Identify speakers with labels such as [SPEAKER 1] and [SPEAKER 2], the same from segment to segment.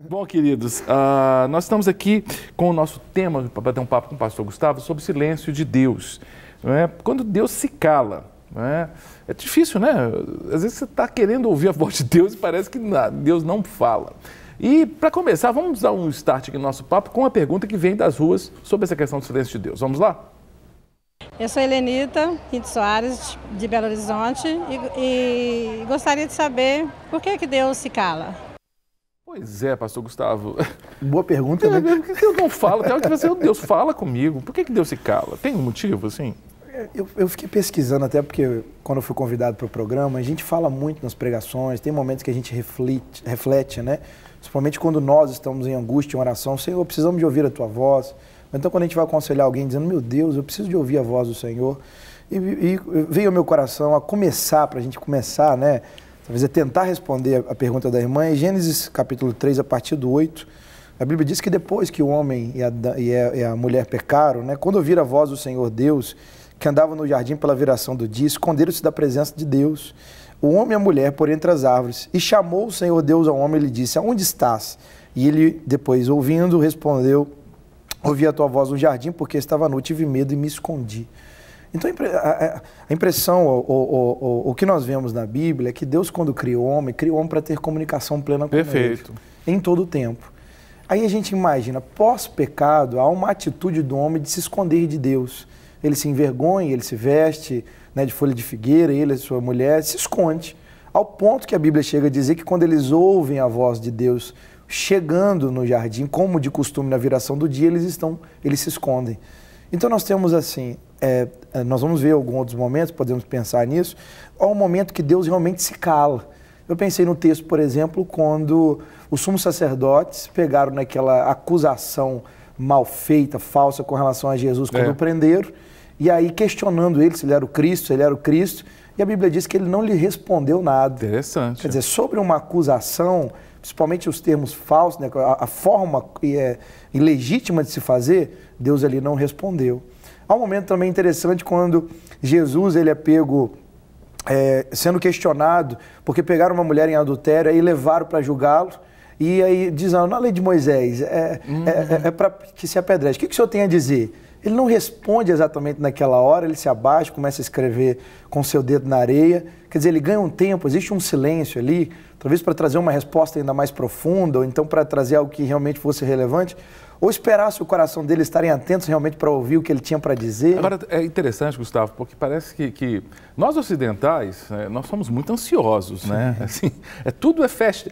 [SPEAKER 1] Bom, queridos, nós estamos aqui com o nosso tema, para bater um papo com o pastor Gustavo, sobre o silêncio de Deus. Não é? Quando Deus se cala, não é? É difícil, né? Às vezes você está querendo ouvir a voz de Deus e parece que Deus não fala. E, para começar, vamos dar um start aqui no nosso papo com uma pergunta que vem das ruas sobre essa questão do silêncio de Deus. Vamos lá?
[SPEAKER 2] Eu sou Helenita Pinto Soares, de Belo Horizonte, e gostaria de saber por que Deus se cala.
[SPEAKER 1] Pois é, pastor Gustavo.
[SPEAKER 3] Boa pergunta, né?
[SPEAKER 1] Por que Deus não fala? Tem hora que você, Deus fala comigo. Por que Deus se cala? Tem um motivo, assim?
[SPEAKER 3] Eu fiquei pesquisando até porque quando eu fui convidado para o programa, a gente fala muito nas pregações, tem momentos que a gente reflete, né? Principalmente quando nós estamos em angústia, em oração, Senhor, precisamos de ouvir a Tua voz. Então quando a gente vai aconselhar alguém dizendo, meu Deus, eu preciso de ouvir a voz do Senhor, e veio ao meu coração a começar, para a gente começar, né? Talvez é tentar responder a pergunta da irmã, em Gênesis capítulo 3, a partir do 8, a Bíblia diz que depois que o homem e a mulher pecaram, né, quando ouviram a voz do Senhor Deus, que andava no jardim pela viração do dia, esconderam-se da presença de Deus, o homem e a mulher por entre as árvores, e chamou o Senhor Deus ao homem e lhe disse, aonde estás? E ele, depois ouvindo, respondeu, ouvi a tua voz no jardim, porque estava nu, tive medo e me escondi. Então a impressão, o que nós vemos na Bíblia é que Deus, quando criou o homem para ter comunicação plena com Ele, em todo o tempo. Aí a gente imagina, pós-pecado, há uma atitude do homem de se esconder de Deus. Ele se envergonha, ele se veste, né, de folha de figueira, ele e sua mulher se esconde. Ao ponto que a Bíblia chega a dizer que quando eles ouvem a voz de Deus chegando no jardim, como de costume na viração do dia, eles se escondem. Então nós temos assim, nós vamos ver alguns outros momentos, podemos pensar nisso, há um momento que Deus realmente se cala. Eu pensei no texto, por exemplo, quando os sumos sacerdotes pegaram naquela acusação mal feita, falsa com relação a Jesus, quando o prenderam, e aí questionando ele se ele era o Cristo, e a Bíblia diz que ele não lhe respondeu nada.
[SPEAKER 1] Interessante.
[SPEAKER 3] Quer dizer, sobre uma acusação, principalmente os termos falsos, né, a forma ilegítima de se fazer, Deus ali não respondeu. Há um momento também interessante quando Jesus ele é pego sendo questionado, porque pegaram uma mulher em adultério e levaram para julgá-lo, e aí dizendo, na lei de Moisés, é para que se apedreje. O que o senhor tem a dizer? Ele não responde exatamente naquela hora, ele se abaixa, começa a escrever com seu dedo na areia. Quer dizer, ele ganha um tempo, existe um silêncio ali, talvez para trazer uma resposta ainda mais profunda, ou então para trazer algo que realmente fosse relevante, ou esperasse o coração dele estarem atentos realmente para ouvir o que ele tinha para dizer.
[SPEAKER 1] Agora, é interessante, Gustavo, porque parece que nós ocidentais, nós somos muito ansiosos, né? Assim, tudo é fast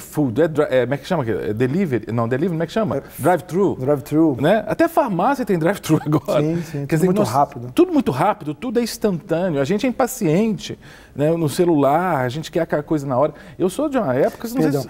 [SPEAKER 1] food, como é que chama? Delivery, como é que chama? Drive-thru.
[SPEAKER 3] Drive-thru.
[SPEAKER 1] Né? Até farmácia tem drive-thru agora.
[SPEAKER 3] Sim,
[SPEAKER 1] quer dizer,
[SPEAKER 3] muito rápido.
[SPEAKER 1] Tudo muito rápido, tudo é instantâneo. A gente é impaciente, né? No celular, a gente quer aquela coisa na hora. Eu sou de uma época...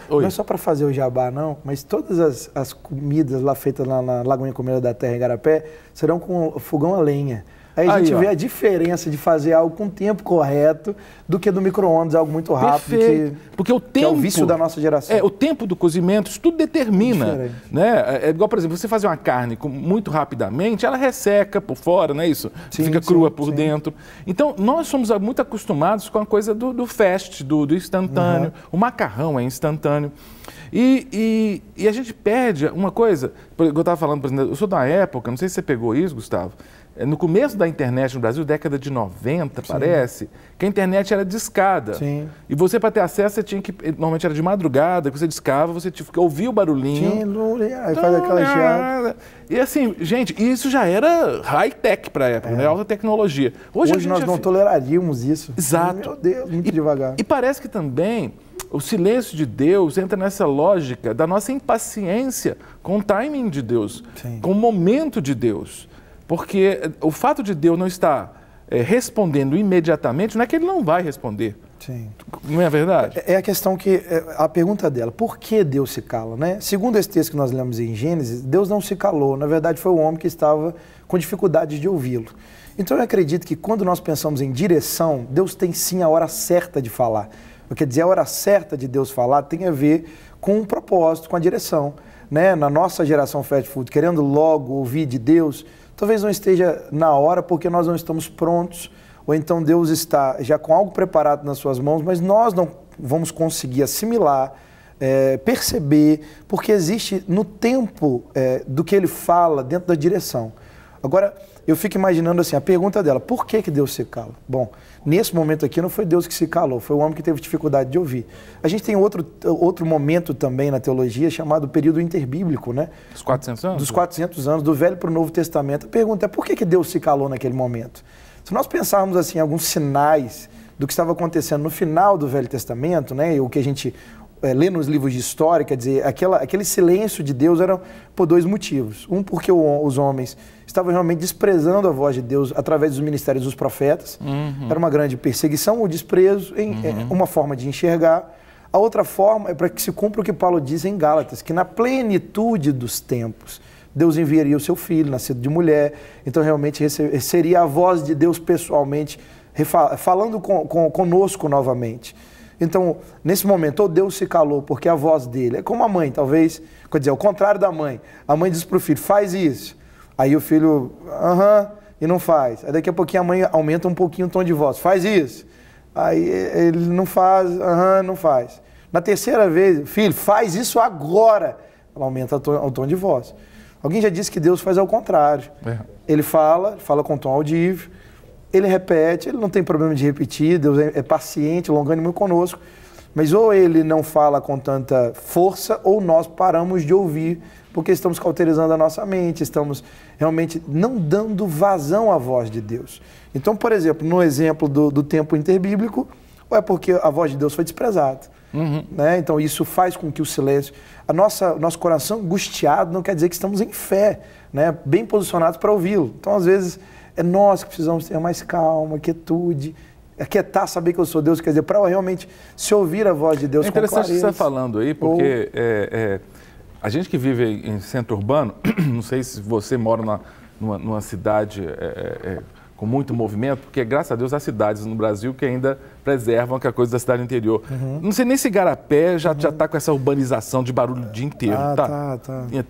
[SPEAKER 3] Não é só para fazer o jabá, não, mas todas as comidas lá feitas na Lagoinha Comida da Terra, em Igarapé, serão com fogão a lenha. Aí a gente vê a diferença de fazer algo com o tempo correto do que do micro-ondas, algo muito rápido,
[SPEAKER 1] porque o tempo,
[SPEAKER 3] que é o vício da nossa geração.
[SPEAKER 1] O tempo do cozimento, isso tudo determina. Né? É igual, por exemplo, você fazer uma carne muito rapidamente, ela resseca por fora, não é isso? Fica crua por dentro. Então, nós somos muito acostumados com a coisa do fast, do instantâneo. O macarrão é instantâneo. E a gente perde uma coisa, eu estava falando, por exemplo, eu sou da época, não sei se você pegou isso, Gustavo, no começo da internet no Brasil, década de 90, parece, que a internet era discada.
[SPEAKER 3] Sim.
[SPEAKER 1] E você, para ter acesso, você tinha que, normalmente era de madrugada, que você discava, você tinha que ouvir o barulhinho.
[SPEAKER 3] Aí faz aquela chiada.
[SPEAKER 1] E assim, gente, isso já era high-tech para a época, né? Alta tecnologia.
[SPEAKER 3] Hoje nós não toleraríamos isso.
[SPEAKER 1] Exato.
[SPEAKER 3] Meu Deus, muito devagar.
[SPEAKER 1] E parece que também o silêncio de Deus entra nessa lógica da nossa impaciência com o timing de Deus, com o momento de Deus. Porque o fato de Deus não estar respondendo imediatamente, não é que ele não vai responder.
[SPEAKER 3] Sim.
[SPEAKER 1] Não é verdade?
[SPEAKER 3] É a questão que, a pergunta dela, por que Deus se cala, né? Segundo esse texto que nós lemos em Gênesis, Deus não se calou, na verdade foi o homem que estava com dificuldade de ouvi-lo. Então eu acredito que quando nós pensamos em direção, Deus tem sim a hora certa de falar. Quer dizer, a hora certa de Deus falar tem a ver com um propósito, com a direção. Né? Na nossa geração fast food, querendo logo ouvir de Deus, talvez não esteja na hora porque nós não estamos prontos, ou então Deus está já com algo preparado nas suas mãos, mas nós não vamos conseguir assimilar, perceber, porque existe no tempo do que ele fala dentro da direção. Agora, eu fico imaginando assim, a pergunta dela, por que Deus se cala? Bom, nesse momento aqui não foi Deus que se calou, foi o homem que teve dificuldade de ouvir. A gente tem outro momento também na teologia chamado período interbíblico, né?
[SPEAKER 1] Dos 400 anos? Dos
[SPEAKER 3] 400 anos, do Velho para o Novo Testamento. A pergunta é, por que Deus se calou naquele momento? Se nós pensarmos assim, alguns sinais do que estava acontecendo no final do Velho Testamento, né, e o que a gente lê nos livros de história, quer dizer, aquele silêncio de Deus era por dois motivos. Um, porque os homens estavam realmente desprezando a voz de Deus através dos ministérios dos profetas. Era uma grande perseguição, o desprezo, uma forma de enxergar. A outra forma é para que se cumpra o que Paulo diz em Gálatas, que na plenitude dos tempos, Deus enviaria o seu filho, nascido de mulher. Então, realmente, seria a voz de Deus pessoalmente, falando conosco novamente. Então, nesse momento, ou Deus se calou porque a voz dele é como a mãe, talvez, quer dizer, ao contrário da mãe. A mãe diz para o filho, faz isso. Aí o filho, e não faz. Aí daqui a pouquinho a mãe aumenta um pouquinho o tom de voz, faz isso. Aí ele não faz, não faz. Na terceira vez, filho, faz isso agora. Ela aumenta o tom de voz. Alguém já disse que Deus faz ao contrário. Ele fala com tom audível, ele repete, ele não tem problema de repetir, Deus é paciente, longânimo conosco, mas ou ele não fala com tanta força, ou nós paramos de ouvir, porque estamos cauterizando a nossa mente, estamos realmente não dando vazão à voz de Deus. Então, por exemplo, no exemplo do tempo interbíblico, ou é porque a voz de Deus foi desprezada. Né? Então, isso faz com que o silêncio... Nosso coração angustiado não quer dizer que estamos em fé, né? Bem posicionados para ouvi-lo. Então, às vezes... É nós que precisamos ter mais calma, quietude, aquietar, saber que eu sou Deus, quer dizer, para realmente se ouvir a voz de Deus com clareza.
[SPEAKER 1] É interessante o que você está falando aí, porque a gente que vive em centro urbano, não sei se você mora numa cidade com muito movimento, porque graças a Deus há cidades no Brasil que ainda preservam aquela coisa da cidade interior. Não sei nem se Igarapé já está com essa urbanização de barulho o dia inteiro.
[SPEAKER 3] Tá.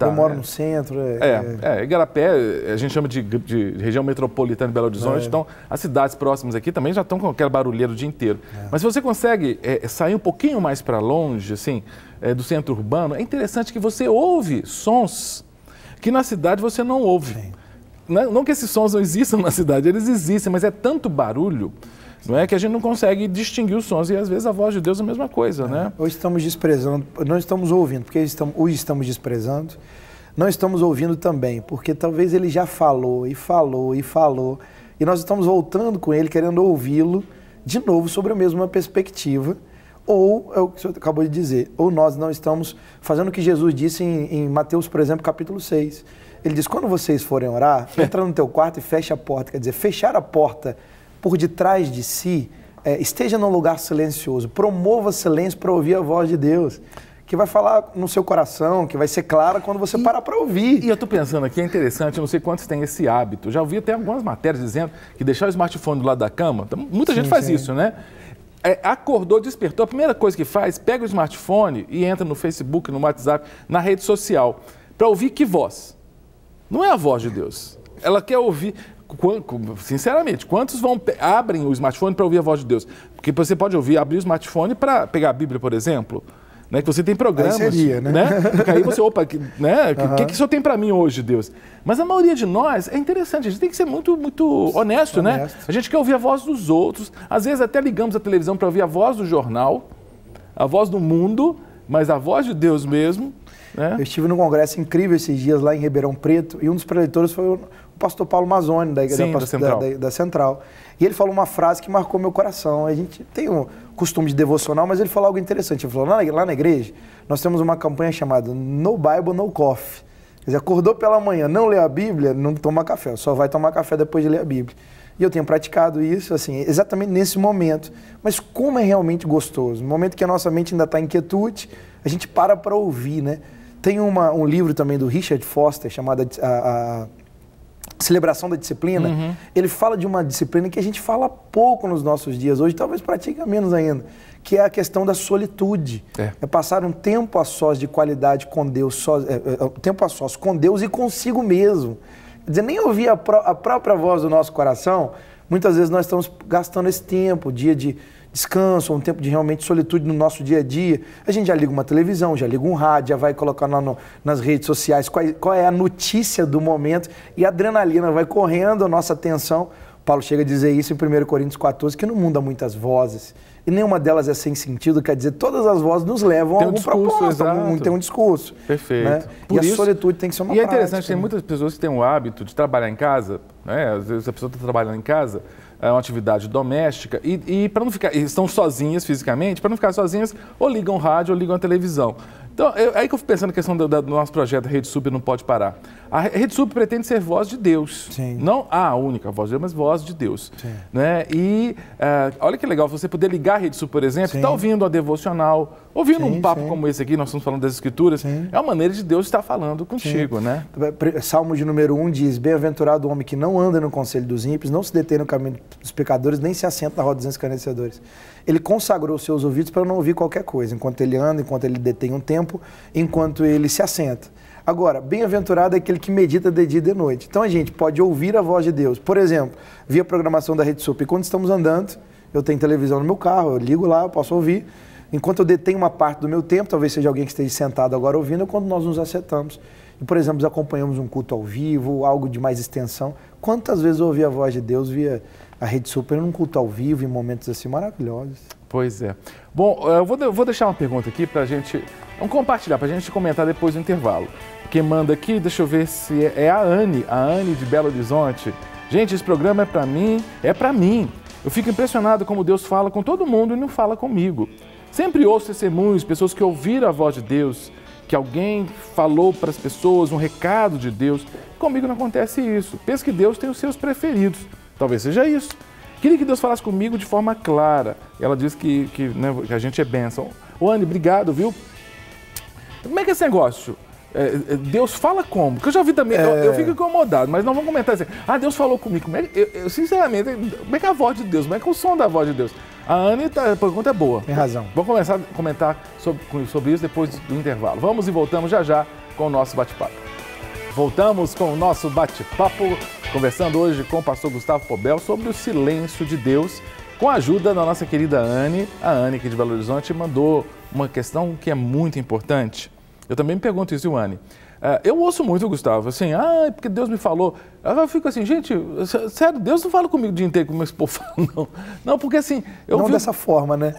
[SPEAKER 3] Eu moro no centro.
[SPEAKER 1] Igarapé, a gente chama de região metropolitana de Belo Horizonte, então as cidades próximas aqui também já estão com aquela barulheira o dia inteiro. Mas se você consegue sair um pouquinho mais para longe, assim, do centro urbano, é interessante que você ouve sons que na cidade você não ouve. Não que esses sons não existam na cidade, eles existem, mas é tanto barulho, não é, que a gente não consegue distinguir os sons. E às vezes a voz de Deus é a mesma coisa, né?
[SPEAKER 3] Ou estamos desprezando, não estamos ouvindo, porque estamos desprezando, não estamos ouvindo também, porque talvez ele já falou, e nós estamos voltando com ele, querendo ouvi-lo de novo sobre a mesma perspectiva, ou é o que o senhor acabou de dizer, ou nós não estamos fazendo o que Jesus disse em Mateus, por exemplo, capítulo 6. Ele diz, quando vocês forem orar, entra no teu quarto e fecha a porta. Quer dizer, fechar a porta por detrás de si, esteja num lugar silencioso, promova silêncio para ouvir a voz de Deus, que vai falar no seu coração, que vai ser clara quando você parar para ouvir.
[SPEAKER 1] E eu estou pensando aqui, é interessante, eu não sei quantos têm esse hábito. Já ouvi até algumas matérias dizendo que deixar o smartphone do lado da cama, então, muita gente faz isso, né? Acordou, despertou, a primeira coisa que faz, pega o smartphone e entra no Facebook, no WhatsApp, na rede social, para ouvir que voz? Não é a voz de Deus. Ela quer ouvir, sinceramente, quantos abrem o smartphone para ouvir a voz de Deus? Porque você pode abrir o smartphone para pegar a Bíblia, por exemplo, né? Que você tem programas.
[SPEAKER 3] Aí seria, né?
[SPEAKER 1] Porque aí você, né? O que o senhor tem para mim hoje, Deus? Mas a maioria de nós, é interessante, a gente tem que ser muito honesto, né? A gente quer ouvir a voz dos outros, às vezes até ligamos a televisão para ouvir a voz do jornal, a voz do mundo, mas a voz de Deus mesmo. Eu
[SPEAKER 3] estive num congresso incrível esses dias lá em Ribeirão Preto e um dos preletores foi o pastor Paulo Mazzoni, da Central. E ele falou uma frase que marcou meu coração. A gente tem o costume de devocional, mas ele falou algo interessante. Ele falou, lá na igreja, nós temos uma campanha chamada No Bible, No Coffee. Quer dizer, acordou pela manhã, não lê a Bíblia, não toma café. Só vai tomar café depois de ler a Bíblia. E eu tenho praticado isso, assim, exatamente nesse momento. Mas como é realmente gostoso. No momento que a nossa mente ainda está em quietude, a gente para ouvir, né? Tem um livro também do Richard Foster, chamado a Celebração da Disciplina. Ele fala de uma disciplina que a gente fala pouco nos nossos dias hoje, talvez pratica menos ainda, que é a questão da solitude. É passar um tempo a sós de qualidade com Deus, tempo a sós com Deus e consigo mesmo. Quer dizer, nem ouvir a própria voz do nosso coração, Muitas vezes nós estamos gastando esse tempo, dia de descanso, um tempo de realmente solitude no nosso dia a dia. A gente já liga uma televisão, já liga um rádio, já vai colocar nas redes sociais qual é a notícia do momento e a adrenalina vai correndo a nossa atenção. Paulo chega a dizer isso em 1 Coríntios 14, que no mundo há muitas vozes e nenhuma delas é sem sentido, quer dizer, todas as vozes nos levam a algum propósito, tem um discurso.
[SPEAKER 1] Perfeito.
[SPEAKER 3] Né? E a solitude tem que ser uma prática.
[SPEAKER 1] E é interessante, tem muitas pessoas que têm o hábito de trabalhar em casa, né? Às vezes a pessoa está trabalhando em casa, é uma atividade doméstica, e para não ficar, estão sozinhas fisicamente, para não ficar sozinhas, ou ligam o rádio ou ligam a televisão. Então, aí que eu fico pensando na questão do nosso projeto Rede Sub Não Pode Parar. A Rede Sub pretende ser voz de Deus.
[SPEAKER 3] Sim.
[SPEAKER 1] Não a única voz de Deus, mas voz de Deus. Né? E olha que legal, você poder ligar a Rede Sub, por exemplo, está ouvindo a devocional, ouvindo um papo como esse aqui, nós estamos falando das Escrituras, é uma maneira de Deus estar falando contigo, né?
[SPEAKER 3] Salmo de número 1 diz, bem-aventurado o homem que não anda no conselho dos ímpios, não se detém no caminho dos pecadores, nem se assenta na roda dos escarnecedores. Ele consagrou seus ouvidos para não ouvir qualquer coisa, enquanto ele anda, enquanto ele detém um tempo, enquanto ele se assenta. Agora, bem-aventurado é aquele que medita de dia e de noite. Então a gente pode ouvir a voz de Deus. Por exemplo, via programação da Rede Sup. E quando estamos andando, eu tenho televisão no meu carro, eu ligo lá, eu posso ouvir. Enquanto eu detenho uma parte do meu tempo, talvez seja alguém que esteja sentado agora ouvindo, é quando nós nos assentamos. E, por exemplo, acompanhamos um culto ao vivo, algo de mais extensão. Quantas vezes eu ouvi a voz de Deus via a Rede Super num culto ao vivo, em momentos assim maravilhosos?
[SPEAKER 1] Pois é. Bom, eu vou deixar uma pergunta aqui para a gente, vamos compartilhar, para a gente comentar depois do intervalo. Quem manda aqui, deixa eu ver se é a Anne de Belo Horizonte. Gente, esse programa é para mim. Eu fico impressionado como Deus fala com todo mundo e não fala comigo. Sempre ouço testemunhos, pessoas que ouviram a voz de Deus, que alguém falou para as pessoas um recado de Deus. Comigo não acontece isso. Penso que Deus tem os seus preferidos. Talvez seja isso. Queria que Deus falasse comigo de forma clara. Ela diz que a gente é bênção. Ô, Anne, obrigado, viu? Como é que é esse negócio? Deus fala como? Porque eu já vi também, eu fico incomodado, mas não vamos comentar assim. Deus falou comigo. Sinceramente, como é que é a voz de Deus? Como é que é o som da voz de Deus? A Anne, a pergunta é boa.
[SPEAKER 3] Tem razão.
[SPEAKER 1] Vamos começar a comentar sobre isso depois do intervalo. Vamos e voltamos já com o nosso bate-papo. Voltamos com o nosso bate-papo, conversando hoje com o pastor Gustavo Pobel sobre o silêncio de Deus, com a ajuda da nossa querida Anne. A Anne, aqui de Belo Horizonte, mandou uma questão que é muito importante. Eu também me pergunto isso, Anne. Eu ouço muito, Gustavo, assim, porque Deus me falou. Eu fico assim, gente, sério, Deus não fala comigo o dia inteiro como esse povo fala, não. Não, porque assim...
[SPEAKER 3] dessa forma, né?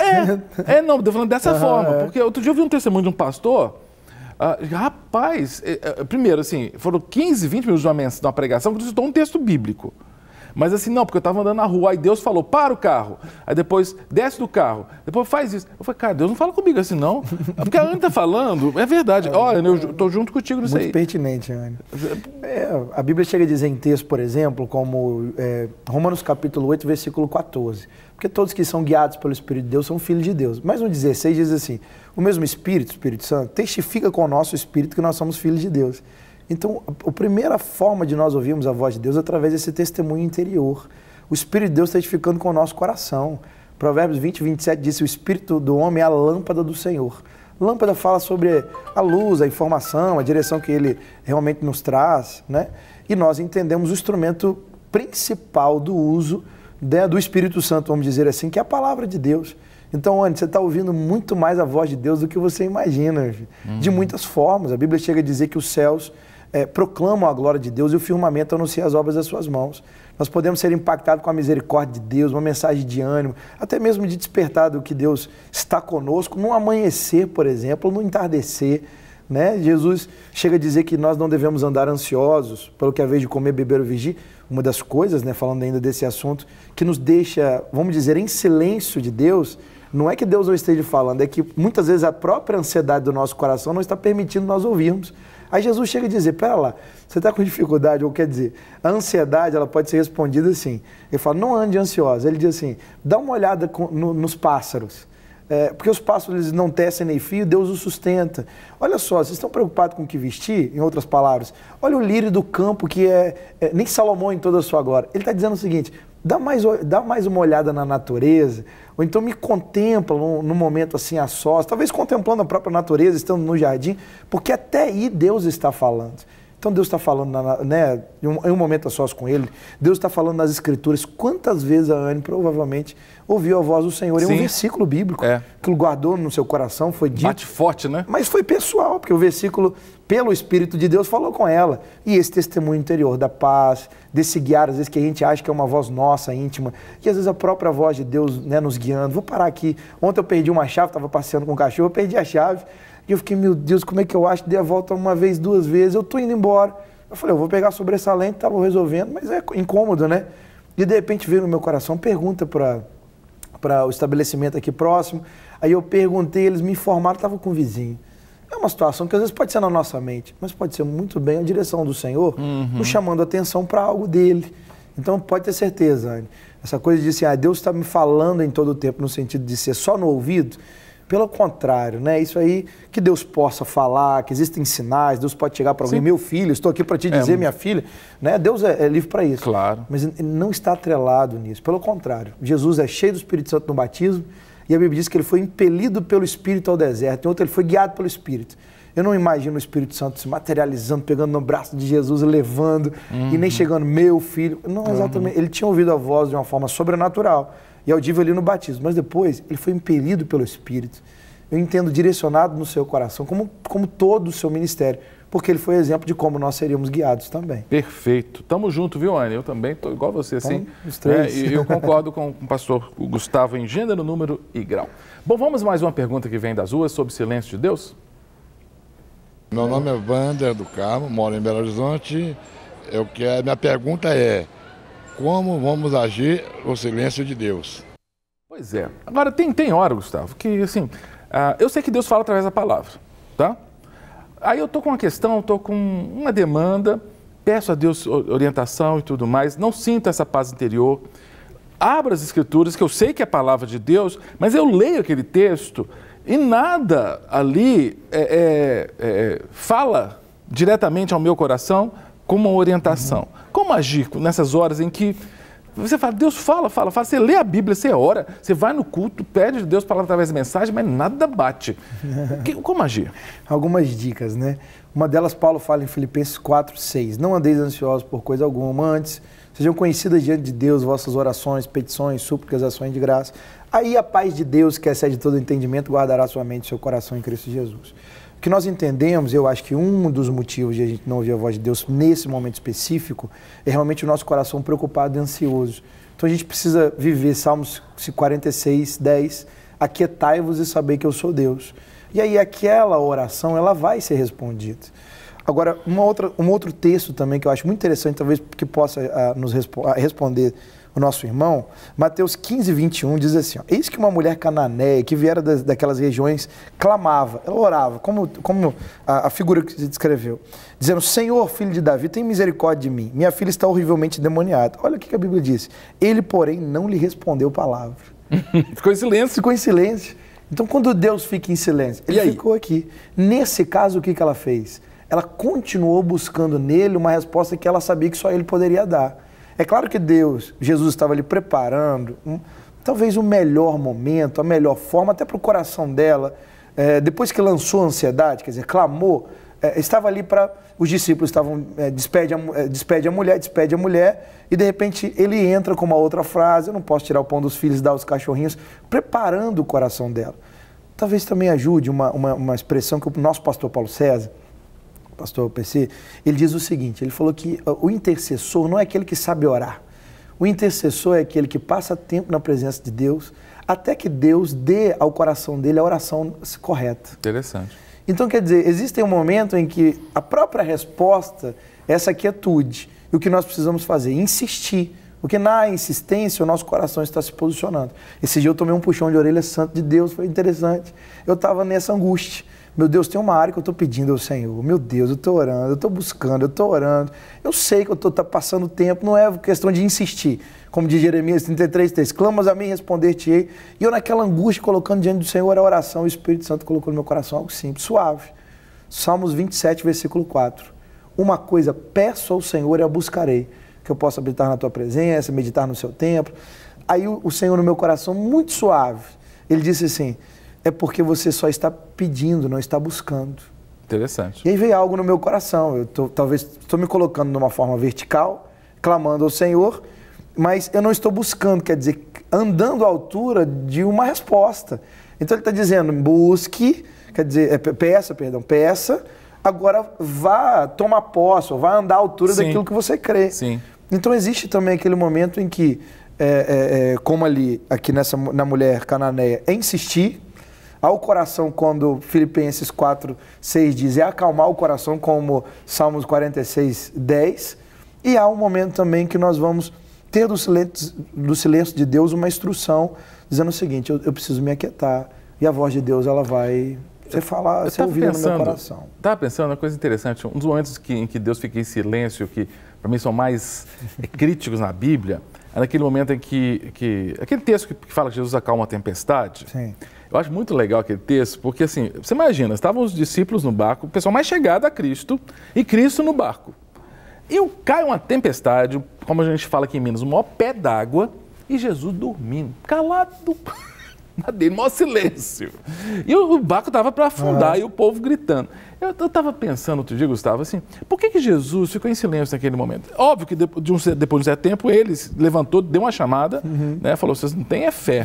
[SPEAKER 1] Não, estou falando dessa forma, porque outro dia eu vi um testemunho de um pastor. Rapaz, primeiro, assim, foram 15, 20 minutos de uma pregação que eu citou um texto bíblico. Mas assim, não, porque eu estava andando na rua, aí Deus falou, para o carro. Aí depois, desce do carro. Depois faz isso. Eu falei, cara, Deus não fala comigo assim, não. Porque a Anne está falando, é verdade. Olha, eu estou junto contigo nisso aí.
[SPEAKER 3] Muito pertinente, Anne. A Bíblia chega a dizer em texto, por exemplo, como Romanos capítulo 8, versículo 14. Porque todos que são guiados pelo Espírito de Deus são filhos de Deus. Mas no 16 diz assim, o mesmo Espírito, Espírito Santo, testifica com o nosso Espírito que nós somos filhos de Deus. Então, a primeira forma de nós ouvirmos a voz de Deus é através desse testemunho interior. O Espírito de Deus está edificando com o nosso coração. Provérbios 20, 27 diz, o Espírito do homem é a lâmpada do Senhor. Lâmpada fala sobre a luz, a informação, a direção que ele realmente nos traz, né? E nós entendemos o instrumento principal do uso do Espírito Santo, vamos dizer assim, que é a palavra de Deus. Então, Anne, você está ouvindo muito mais a voz de Deus do que você imagina, de muitas formas. A Bíblia chega a dizer que os céus proclamam a glória de Deus e o firmamento anuncia as obras das suas mãos. Nós podemos ser impactados com a misericórdia de Deus, uma mensagem de ânimo, até mesmo de despertar do que Deus está conosco, no amanhecer, por exemplo, no entardecer. Né? Jesus chega a dizer que nós não devemos andar ansiosos pelo que é a vez de comer, beber ou vigir. Uma das coisas, né, falando ainda desse assunto, que nos deixa, vamos dizer, em silêncio de Deus, não é que Deus não esteja falando, é que muitas vezes a própria ansiedade do nosso coração não está permitindo nós ouvirmos. Aí Jesus chega a dizer, pera lá, você está com dificuldade, ou quer dizer, a ansiedade ela pode ser respondida assim. Ele fala, não ande ansiosa. Ele diz assim, dá uma olhada nos pássaros. Porque os pássaros eles não tecem nem fio, Deus os sustenta. Olha só, vocês estão preocupados com o que vestir? Em outras palavras, olha o lírio do campo que nem Salomão em toda a sua glória. Ele está dizendo o seguinte, dá mais uma olhada na natureza, ou então me contempla num momento assim a sós, talvez contemplando a própria natureza, estando no jardim, porque até aí Deus está falando. Então Deus está falando, né, em um momento a sós com Ele, Deus está falando nas Escrituras. Quantas vezes a Anne provavelmente ouviu a voz do Senhor? Sim. É um versículo bíblico que ele guardou no seu coração, foi dito.
[SPEAKER 1] Bate forte, né?
[SPEAKER 3] Mas foi pessoal, porque o versículo, pelo Espírito de Deus, falou com ela. E esse testemunho interior da paz, desse guiar, às vezes que a gente acha que é uma voz nossa, íntima, e às vezes a própria voz de Deus, né, nos guiando. Vou parar aqui. Ontem eu perdi uma chave, estava passeando com o cachorro, eu perdi a chave. E eu fiquei, meu Deus, como é que eu acho? Dei a volta uma vez, duas vezes, eu tô indo embora. Eu falei, eu vou pegar sobressalente, estava resolvendo, mas é incômodo, né? E de repente veio no meu coração, pergunta para o estabelecimento aqui próximo. Aí eu perguntei, eles me informaram, estava com o vizinho. É uma situação que às vezes pode ser na nossa mente, mas pode ser muito bem a direção do Senhor, nos chamando a atenção para algo dele. Então pode ter certeza, Anne. Essa coisa de assim, Deus está me falando em todo o tempo, no sentido de ser só no ouvido. Pelo contrário, né? Isso aí, que Deus possa falar, que existem sinais, Deus pode chegar para alguém, meu filho, estou aqui para te dizer, minha filha, né? Deus é livre para isso.
[SPEAKER 1] Claro.
[SPEAKER 3] Mas ele não está atrelado nisso. Pelo contrário, Jesus é cheio do Espírito Santo no batismo e a Bíblia diz que ele foi impelido pelo Espírito ao deserto. Em outro, ele foi guiado pelo Espírito. Eu não imagino o Espírito Santo se materializando, pegando no braço de Jesus e levando, e nem chegando, meu filho. Não, exatamente. Ele tinha ouvido a voz de uma forma sobrenatural. E audível ali no batismo, mas depois ele foi impelido pelo Espírito. Eu entendo direcionado no seu coração, como todo o seu ministério, porque ele foi exemplo de como nós seríamos guiados também.
[SPEAKER 1] Perfeito. Tamo junto, viu, Anne? Eu também estou igual você, assim.
[SPEAKER 3] Os três.
[SPEAKER 1] E eu concordo com o pastor Gustavo em gênero, número e grau. Bom, vamos mais uma pergunta que vem das ruas sobre o silêncio de Deus?
[SPEAKER 4] Meu nome é Wander do Carmo, moro em Belo Horizonte. Minha pergunta é: como vamos agir no silêncio de Deus?
[SPEAKER 1] Pois é. Agora, tem hora, Gustavo, que assim, eu sei que Deus fala através da palavra, tá? Aí eu tô com uma questão, tô com uma demanda, peço a Deus orientação e tudo mais, não sinto essa paz interior. Abro as Escrituras, que eu sei que é a palavra de Deus, mas eu leio aquele texto e nada ali fala diretamente ao meu coração como uma orientação. Como agir nessas horas em que você fala, Deus fala, você lê a Bíblia, você ora, você vai no culto, pede a Deus falar através da mensagem, mas nada bate. Como agir?
[SPEAKER 3] Algumas dicas, né? Uma delas, Paulo fala em Filipenses 4:6. Não andeis ansiosos por coisa alguma, antes sejam conhecidas diante de Deus vossas orações, petições, súplicas, ações de graça. Aí a paz de Deus, que excede todo entendimento, guardará sua mente e seu coração em Cristo Jesus. O que nós entendemos, eu acho que um dos motivos de a gente não ouvir a voz de Deus nesse momento específico é realmente o nosso coração preocupado e ansioso. Então a gente precisa viver Salmos 46:10, aquietai-vos e saber que eu sou Deus. E aí aquela oração, ela vai ser respondida. Agora, um outro texto também que eu acho muito interessante, talvez que possa nos responder o nosso irmão, Mateus 15:21 diz assim, eis que uma mulher cananeia que viera daquelas regiões clamava, ela orava, como a figura que se descreveu, dizendo, Senhor, filho de Davi, tem misericórdia de mim, minha filha está horrivelmente demoniada. Olha o que a Bíblia diz, ele, porém, não lhe respondeu palavra.
[SPEAKER 1] Ficou em silêncio.
[SPEAKER 3] Ficou em silêncio. Então, quando Deus fica em silêncio, ele ficou aqui. Nesse caso, o que ela fez? Ela continuou buscando nele uma resposta que ela sabia que só ele poderia dar. É claro que Jesus estava ali preparando, talvez o melhor momento, a melhor forma, até para o coração dela, depois que lançou a ansiedade, quer dizer, clamou, estava ali para... Os discípulos estavam, despede a mulher, e de repente ele entra com uma outra frase, eu não posso tirar o pão dos filhos e dar aos cachorrinhos, preparando o coração dela. Talvez também ajude uma expressão que o nosso pastor Paulo César, pastor PC, ele diz o seguinte, ele falou que o intercessor não é aquele que sabe orar. O intercessor é aquele que passa tempo na presença de Deus, até que Deus dê ao coração dele a oração correta.
[SPEAKER 1] Interessante.
[SPEAKER 3] Então, quer dizer, existe um momento em que a própria resposta é essa quietude. E o que nós precisamos fazer? Insistir. Porque na insistência o nosso coração está se posicionando. Esse dia eu tomei um puxão de orelha santo de Deus, foi interessante. Eu estava nessa angústia. Meu Deus, tem uma área que eu estou pedindo ao Senhor. Meu Deus, eu estou orando, eu estou buscando, eu estou orando. Eu sei que eu estou passando tempo, não é questão de insistir. Como diz Jeremias 33:3, clamas a mim e responder-te-ei. E eu naquela angústia, colocando diante do Senhor a oração, o Espírito Santo colocou no meu coração algo simples, suave. Salmos 27, versículo 4. Uma coisa peço ao Senhor e a buscarei, que eu possa habitar na tua presença, meditar no seu templo. Aí o Senhor no meu coração, muito suave, ele disse assim, é porque você só está pedindo, não está buscando.
[SPEAKER 1] Interessante.
[SPEAKER 3] E aí veio algo no meu coração. Talvez estou me colocando de uma forma vertical, clamando ao Senhor, mas eu não estou buscando, quer dizer, andando à altura de uma resposta. Então ele está dizendo, busque, quer dizer, peça, agora vá tomar posse, vá andar à altura daquilo que você crê.
[SPEAKER 1] Sim.
[SPEAKER 3] Então existe também aquele momento em que, como aqui na mulher cananeia, é insistir, ao coração, quando Filipenses 4:6 diz, é acalmar o coração, como Salmos 46:10, e há um momento também que nós vamos ter do silêncio de Deus uma instrução, dizendo o seguinte, eu preciso me aquietar, e a voz de Deus, ela vai ser ouvida no meu coração.
[SPEAKER 1] Estava pensando uma coisa interessante, um dos momentos em que Deus fica em silêncio, que para mim são mais críticos na Bíblia, é naquele momento em que aquele texto que fala que Jesus acalma a tempestade.
[SPEAKER 3] Sim.
[SPEAKER 1] Eu acho muito legal aquele texto, porque assim, você imagina, estavam os discípulos no barco, o pessoal mais chegado a Cristo, e Cristo no barco. E cai uma tempestade, como a gente fala aqui em Minas, o maior pé d'água, e Jesus dormindo, calado na dele, maior silêncio. E o barco estava para afundar, e o povo gritando. Eu estava pensando outro dia, Gustavo, assim, por que Jesus ficou em silêncio naquele momento? Óbvio que depois de um certo tempo, ele se levantou, deu uma chamada, né, falou, vocês não têm fé.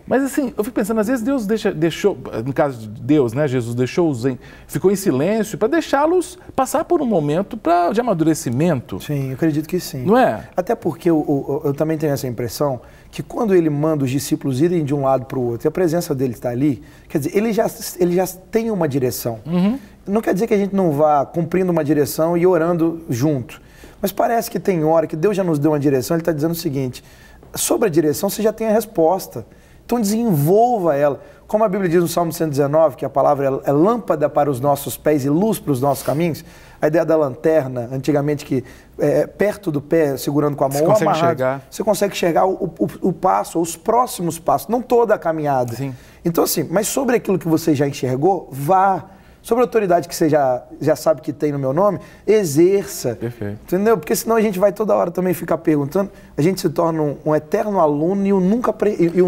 [SPEAKER 1] Mas assim, eu fico pensando, às vezes Deus deixou, no caso de Deus, né, Jesus ficou em silêncio para deixá-los passar por um momento de amadurecimento.
[SPEAKER 3] Sim, eu acredito que sim.
[SPEAKER 1] Não é?
[SPEAKER 3] Até porque eu também tenho essa impressão que quando ele manda os discípulos irem de um lado para o outro, e a presença dele está ali, quer dizer, ele já tem uma direção. Não quer dizer que a gente não vá cumprindo uma direção e orando junto. Mas parece que tem hora que Deus já nos deu uma direção, ele está dizendo o seguinte, sobre a direção você já tem a resposta. Então desenvolva ela. Como a Bíblia diz no Salmo 119, que a palavra é lâmpada para os nossos pés e luz para os nossos caminhos, a ideia da lanterna, antigamente, que perto do pé, segurando com a mão,
[SPEAKER 1] você consegue enxergar.
[SPEAKER 3] Você consegue enxergar o passo, os próximos passos, não toda a caminhada.
[SPEAKER 1] Sim.
[SPEAKER 3] Então assim, mas sobre aquilo que você já enxergou, vá. Sobre a autoridade que você já sabe que tem no meu nome, exerça.
[SPEAKER 1] Perfeito.
[SPEAKER 3] Entendeu? Porque senão a gente vai toda hora também ficar perguntando, a gente se torna um eterno aluno e um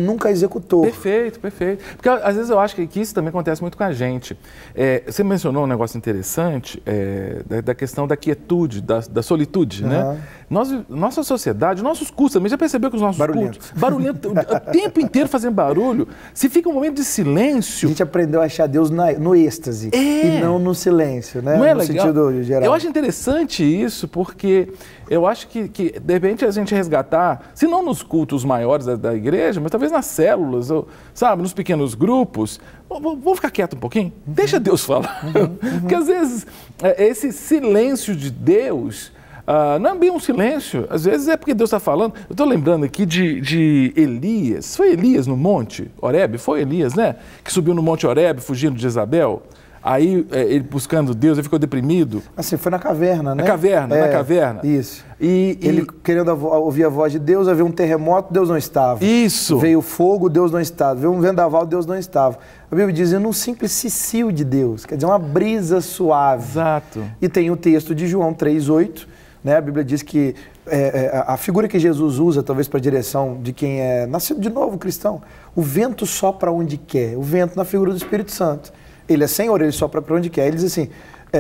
[SPEAKER 3] nunca executor.
[SPEAKER 1] Perfeito, perfeito. Porque às vezes eu acho que isso também acontece muito com a gente. Você mencionou um negócio interessante da questão da quietude, da solitude, né? Nossa sociedade, nossos cultos também, já percebeu que os nossos cultos, barulhento, o tempo inteiro fazendo barulho, se fica um momento de silêncio...
[SPEAKER 3] A gente aprendeu a achar Deus no êxtase e não no silêncio, né?
[SPEAKER 1] Não é
[SPEAKER 3] no
[SPEAKER 1] legal?
[SPEAKER 3] Sentido geral.
[SPEAKER 1] Eu acho interessante isso, porque eu acho que de repente a gente resgatar, se não nos cultos maiores da igreja, mas talvez nas células, sabe, nos pequenos grupos, vamos ficar quieto um pouquinho? Deixa Deus falar. Porque às vezes esse silêncio de Deus... não é bem um silêncio, às vezes é porque Deus está falando. Eu estou lembrando aqui de Elias. Foi Elias no monte Horebe? Foi Elias, né? Que subiu no monte Horebe, fugindo de Jezabel. Aí ele buscando Deus, ele ficou deprimido.
[SPEAKER 3] Assim, foi na caverna, né?
[SPEAKER 1] Na caverna.
[SPEAKER 3] Isso. Ele querendo ouvir a voz de Deus, havia um terremoto, Deus não estava.
[SPEAKER 1] Isso.
[SPEAKER 3] Veio fogo, Deus não estava. Veio um vendaval, Deus não estava. A Bíblia diz, num simples cicio de Deus, quer dizer, uma brisa suave.
[SPEAKER 1] Exato.
[SPEAKER 3] E tem o texto de João 3:8, né? A Bíblia diz que a figura que Jesus usa, talvez para a direção de quem é nascido de novo cristão, o vento sopra onde quer, o vento na figura do Espírito Santo. Ele é Senhor, ele sopra para onde quer. Ele diz assim,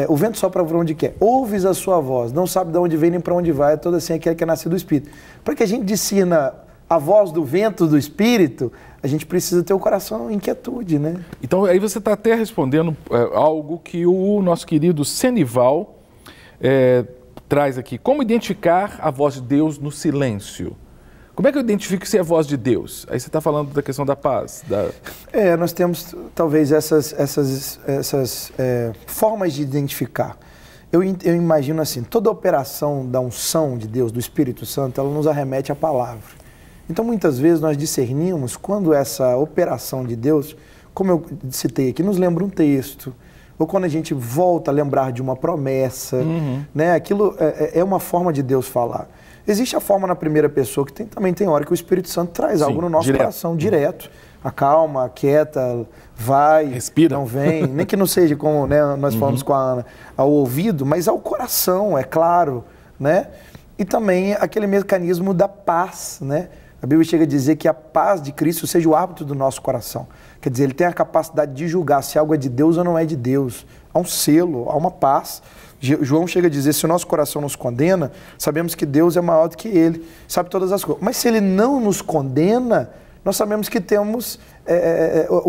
[SPEAKER 3] o vento sopra para onde quer, ouves a sua voz, não sabe de onde vem nem para onde vai, é todo assim aquele que é nascido do Espírito. Para que a gente discirna a voz do vento do Espírito, a gente precisa ter o coração em inquietude, né?
[SPEAKER 1] Então aí você está até respondendo algo que o nosso querido Senival traz aqui. Como identificar a voz de Deus no silêncio? Como é que eu identifico se é a voz de Deus? Aí você está falando da questão da paz.
[SPEAKER 3] Nós temos talvez essas formas de identificar. Eu imagino assim, toda operação da unção de Deus, do Espírito Santo, ela nos arremete à palavra. Então muitas vezes nós discernimos quando essa operação de Deus, como eu citei aqui, nos lembra um texto, ou quando a gente volta a lembrar de uma promessa, né? Aquilo é uma forma de Deus falar. Existe a forma na primeira pessoa, que também tem hora que o Espírito Santo traz algo no nosso coração, direto. Acalma, aquieta, vai,
[SPEAKER 1] respira.
[SPEAKER 3] Não vem. Nem que não seja como, né, nós falamos com a Ana, ao ouvido, mas ao coração, é claro, né? E também aquele mecanismo da paz, né? A Bíblia chega a dizer que a paz de Cristo seja o árbitro do nosso coração. Quer dizer, ele tem a capacidade de julgar se algo é de Deus ou não é de Deus. Há um selo, há uma paz. João chega a dizer, se o nosso coração nos condena, sabemos que Deus é maior do que ele, sabe todas as coisas. Mas se ele não nos condena, nós sabemos que temos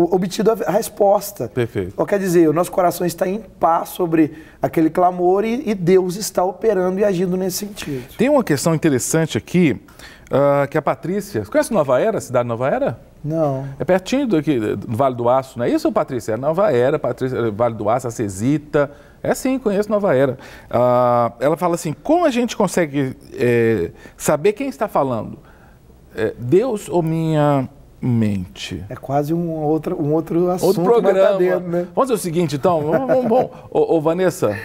[SPEAKER 3] obtido a resposta.
[SPEAKER 1] Perfeito.
[SPEAKER 3] Ou quer dizer, o nosso coração está em paz sobre aquele clamor e Deus está operando e agindo nesse sentido.
[SPEAKER 1] Tem uma questão interessante aqui, que a Patrícia... Você conhece Nova Era, a cidade de Nova Era?
[SPEAKER 3] Não.
[SPEAKER 1] É pertinho daqui, do Vale do Aço, não é isso, Patrícia? É Nova Era, Patrícia, Vale do Aço, a Cesita. É sim, conheço Nova Era. Ela fala assim, como a gente consegue saber quem está falando? Deus ou minha mente?
[SPEAKER 3] É quase um outro assunto.
[SPEAKER 1] Outro programa.
[SPEAKER 3] Dentro, né?
[SPEAKER 1] Vamos fazer o seguinte, então. Vamos. Ô, Vanessa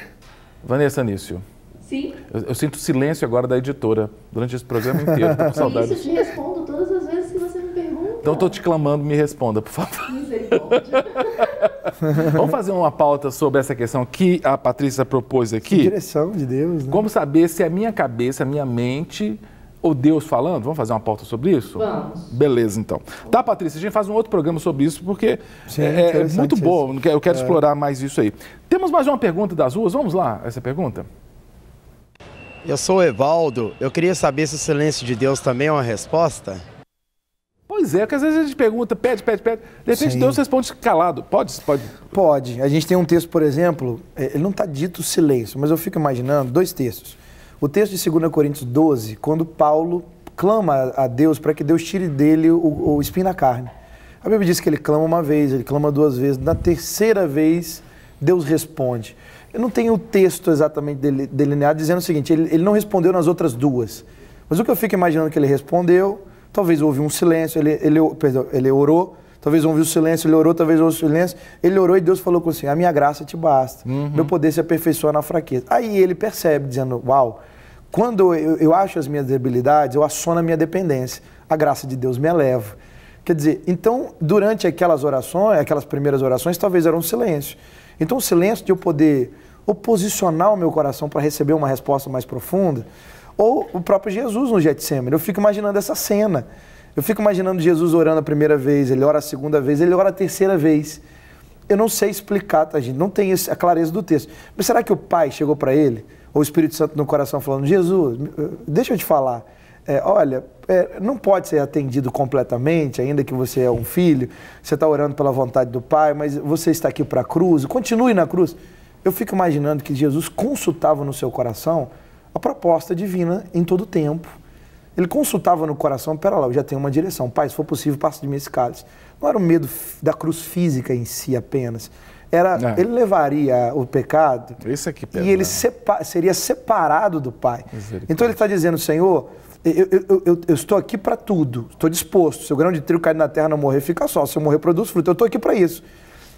[SPEAKER 1] Anício.
[SPEAKER 5] Sim.
[SPEAKER 1] Eu sinto silêncio agora da editora durante esse programa inteiro. Tô com saudade.
[SPEAKER 5] Isso, eu te respondo todas as vezes que você me pergunta.
[SPEAKER 1] Então estou te clamando, me responda, por favor.
[SPEAKER 5] Misericórdia.
[SPEAKER 1] Vamos fazer uma pauta sobre essa questão que a Patrícia propôs aqui?
[SPEAKER 3] Direção de Deus, né?
[SPEAKER 1] Como saber se é a minha cabeça, a minha mente ou Deus falando? Vamos fazer uma pauta sobre isso?
[SPEAKER 5] Vamos.
[SPEAKER 1] Beleza, então. Tá, Patrícia, a gente faz um outro programa sobre isso, porque
[SPEAKER 3] Sim,
[SPEAKER 1] é muito bom.
[SPEAKER 3] Isso.
[SPEAKER 1] Eu quero explorar mais isso aí. Temos mais uma pergunta das ruas? Vamos lá, essa pergunta?
[SPEAKER 6] Eu sou o Evaldo. Eu queria saber se o silêncio de Deus também é uma resposta?
[SPEAKER 1] Pois é, porque às vezes a gente pergunta, pede. De repente
[SPEAKER 3] Sim.
[SPEAKER 1] Deus responde calado. Pode?
[SPEAKER 3] Pode. A gente tem um texto, por exemplo, ele não está dito silêncio, mas eu fico imaginando dois textos. O texto de 2 Coríntios 12, quando Paulo clama a Deus para que Deus tire dele o espinho na carne. A Bíblia diz que ele clama uma vez, ele clama duas vezes, na terceira vez Deus responde. Eu não tenho o texto exatamente delineado dizendo o seguinte, ele não respondeu nas outras duas. Mas o que eu fico imaginando que ele respondeu, talvez houve um silêncio, ele orou, talvez houve um silêncio, ele orou, talvez houve um silêncio, ele orou e Deus falou com assim, a minha graça te basta, meu poder se aperfeiçoa na fraqueza. Aí ele percebe, dizendo, uau, quando eu acho as minhas debilidades, eu assono a minha dependência, a graça de Deus me eleva. Quer dizer, então, durante aquelas orações, aquelas primeiras orações, talvez era um silêncio. Então, o silêncio de eu poder oposicionar o meu coração para receber uma resposta mais profunda, ou o próprio Jesus no Getsemane. Eu fico imaginando essa cena. Eu fico imaginando Jesus orando a primeira vez, ele ora a segunda vez, ele ora a terceira vez. Eu não sei explicar, tá, gente? Não tem a clareza do texto. Mas será que o Pai chegou para ele, ou o Espírito Santo no coração falando, Jesus, deixa eu te falar, olha, não pode ser atendido completamente, ainda que você é um filho, você está orando pela vontade do Pai, mas você está aqui para a cruz, continue na cruz. Eu fico imaginando que Jesus consultava no seu coração a proposta divina em todo o tempo. Ele consultava no coração, pera lá, eu já tenho uma direção. Pai, se for possível, passa de mim esse cálice. Não era o medo da cruz física em si apenas. Ele levaria o pecado e ele seria separado do Pai. Então ele está dizendo, Senhor, eu estou aqui para tudo, estou disposto. Se o grão de trigo cair na terra não morrer, fica só. Se eu morrer, produz fruto. Eu estou aqui para isso.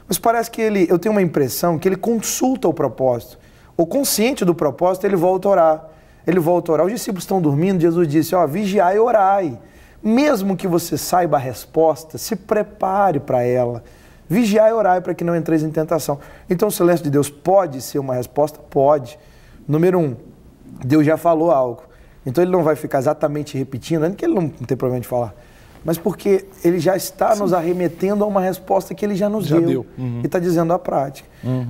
[SPEAKER 3] Mas parece que eu tenho uma impressão que ele consulta o propósito. Ou consciente do propósito, ele volta a orar. Ele volta a orar. Os discípulos estão dormindo, Jesus disse, vigiai e orai. Mesmo que você saiba a resposta, se prepare para ela. Vigiai e orai para que não entreis em tentação. Então o silêncio de Deus pode ser uma resposta? Pode. Número 1, Deus já falou algo. Então ele não vai ficar exatamente repetindo, não é que ele não tem problema de falar, mas porque ele já está nos arremetendo a uma resposta que ele já nos deu. E está dizendo a prática.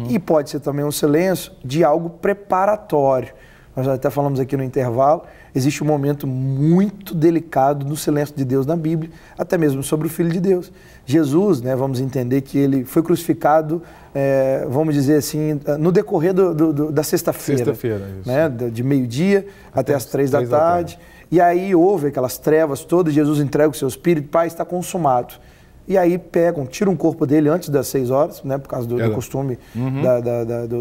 [SPEAKER 3] E pode ser também um silêncio de algo preparatório. Nós até falamos aqui no intervalo, existe um momento muito delicado no silêncio de Deus na Bíblia, até mesmo sobre o Filho de Deus. Jesus, vamos entender que ele foi crucificado, vamos dizer assim, no decorrer da sexta-feira. De meio-dia até as 3 da tarde. E aí houve aquelas trevas todas, Jesus entrega o seu espírito, Pai, está consumado. E aí tiram o corpo dele antes das 6 horas, por causa do costume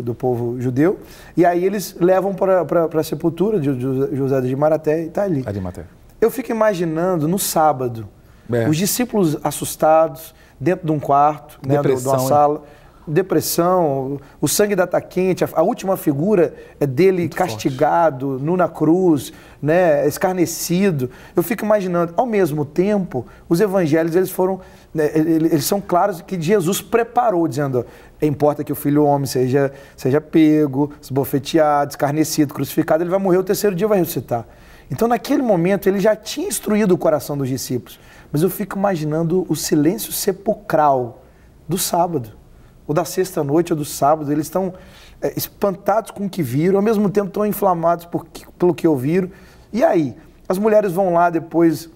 [SPEAKER 3] do povo judeu. E aí eles levam para a sepultura de José de Arimateia e está ali. Eu fico imaginando no sábado, os discípulos assustados, dentro de um quarto, de uma sala. Depressão, o sangue ainda está quente, a última figura é dele muito castigado, forte, nu na cruz, escarnecido. Eu fico imaginando, ao mesmo tempo, os evangelhos eles são claros que Jesus preparou, dizendo, importa que o Filho do Homem seja pego, esbofeteado, escarnecido, crucificado, ele vai morrer, o terceiro dia vai ressuscitar. Então, naquele momento, ele já tinha instruído o coração dos discípulos. Mas eu fico imaginando o silêncio sepulcral do sábado, ou da sexta-noite, ou do sábado. Eles estão espantados com o que viram, ao mesmo tempo estão inflamados pelo que ouviram. E aí? As mulheres vão lá depois,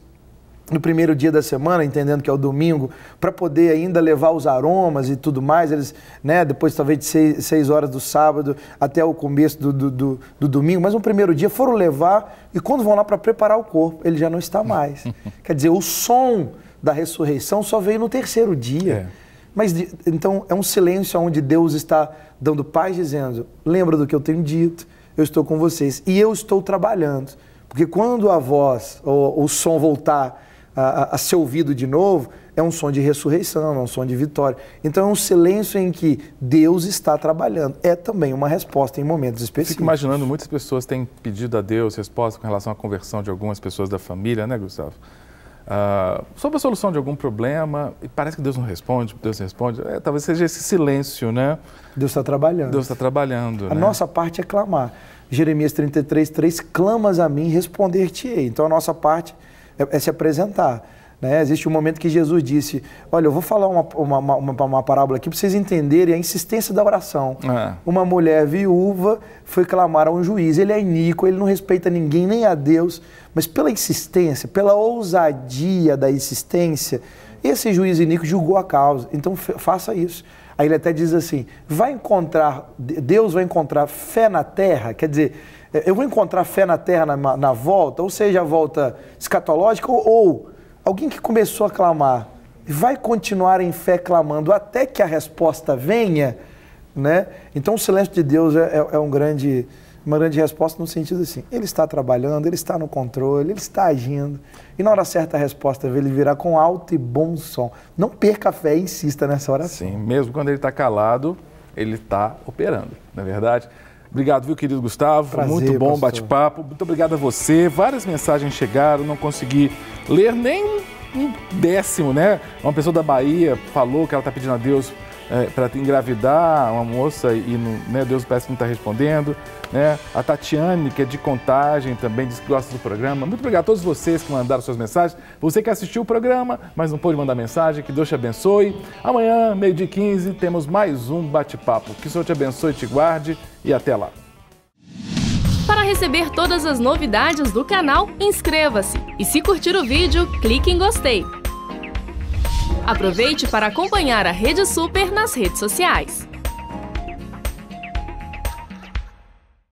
[SPEAKER 3] no primeiro dia da semana, entendendo que é o domingo, para poder ainda levar os aromas e tudo mais. Eles, né, depois talvez de 6 horas do sábado até o começo do domingo, mas no primeiro dia foram levar, e quando vão lá para preparar o corpo, ele já não está mais. Quer dizer, o som da ressurreição só veio no terceiro dia. Mas então é um silêncio onde Deus está dando paz, dizendo: lembra do que eu tenho dito, eu estou com vocês e eu estou trabalhando. Porque quando a voz, ou o som voltar a ser ouvido de novo, é um som de ressurreição, é um som de vitória. Então é um silêncio em que Deus está trabalhando. É também uma resposta em momentos específicos.
[SPEAKER 1] Fico imaginando, muitas pessoas têm pedido a Deus resposta com relação à conversão de algumas pessoas da família, né, Gustavo? Sobre a solução de algum problema, e parece que Deus não responde, talvez seja esse silêncio, né?
[SPEAKER 3] Deus está trabalhando.
[SPEAKER 1] Deus está trabalhando,
[SPEAKER 3] A nossa parte é clamar. Jeremias 33:3, clamas a mim, responder-te-ei. Então a nossa parte é se apresentar. Né? Existe um momento que Jesus disse: olha, eu vou falar uma parábola aqui para vocês entenderem a insistência da oração. Uma mulher viúva foi clamar a um juiz, ele é iníquo, ele não respeita ninguém, nem a Deus, mas pela insistência, pela ousadia da insistência, esse juiz iníquo julgou a causa. Então faça isso. Aí ele até diz assim: Deus vai encontrar fé na terra, quer dizer, eu vou encontrar fé na terra na volta, ou seja, a volta escatológica, ou alguém que começou a clamar vai continuar em fé clamando até que a resposta venha, né? Então o silêncio de Deus é uma grande resposta no sentido assim: ele está trabalhando, ele está no controle, ele está agindo, e na hora certa a resposta ele virá com alto e bom som. Não perca a fé e insista nessa oração.
[SPEAKER 1] Sim, mesmo quando ele está calado, ele está operando, não é verdade? Obrigado, viu, querido Gustavo?
[SPEAKER 3] Prazer,
[SPEAKER 1] muito bom bate-papo.
[SPEAKER 3] pastor.
[SPEAKER 1] Muito obrigado a você. Várias mensagens chegaram, não consegui ler nem um décimo, né? Uma pessoa da Bahia falou que ela está pedindo a Deus para engravidar, uma moça, e né, Deus parece que não está respondendo. Né? A Tatiane, que é de Contagem, também disse que gosta do programa. Muito obrigado a todos vocês que mandaram suas mensagens. Você que assistiu o programa, mas não pôde mandar mensagem, que Deus te abençoe. Amanhã, 12h15, temos mais um bate-papo. Que o Senhor te abençoe, te guarde e até lá.
[SPEAKER 7] Para receber todas as novidades do canal, inscreva-se. E se curtir o vídeo, clique em gostei. Aproveite para acompanhar a Rede Super nas redes sociais.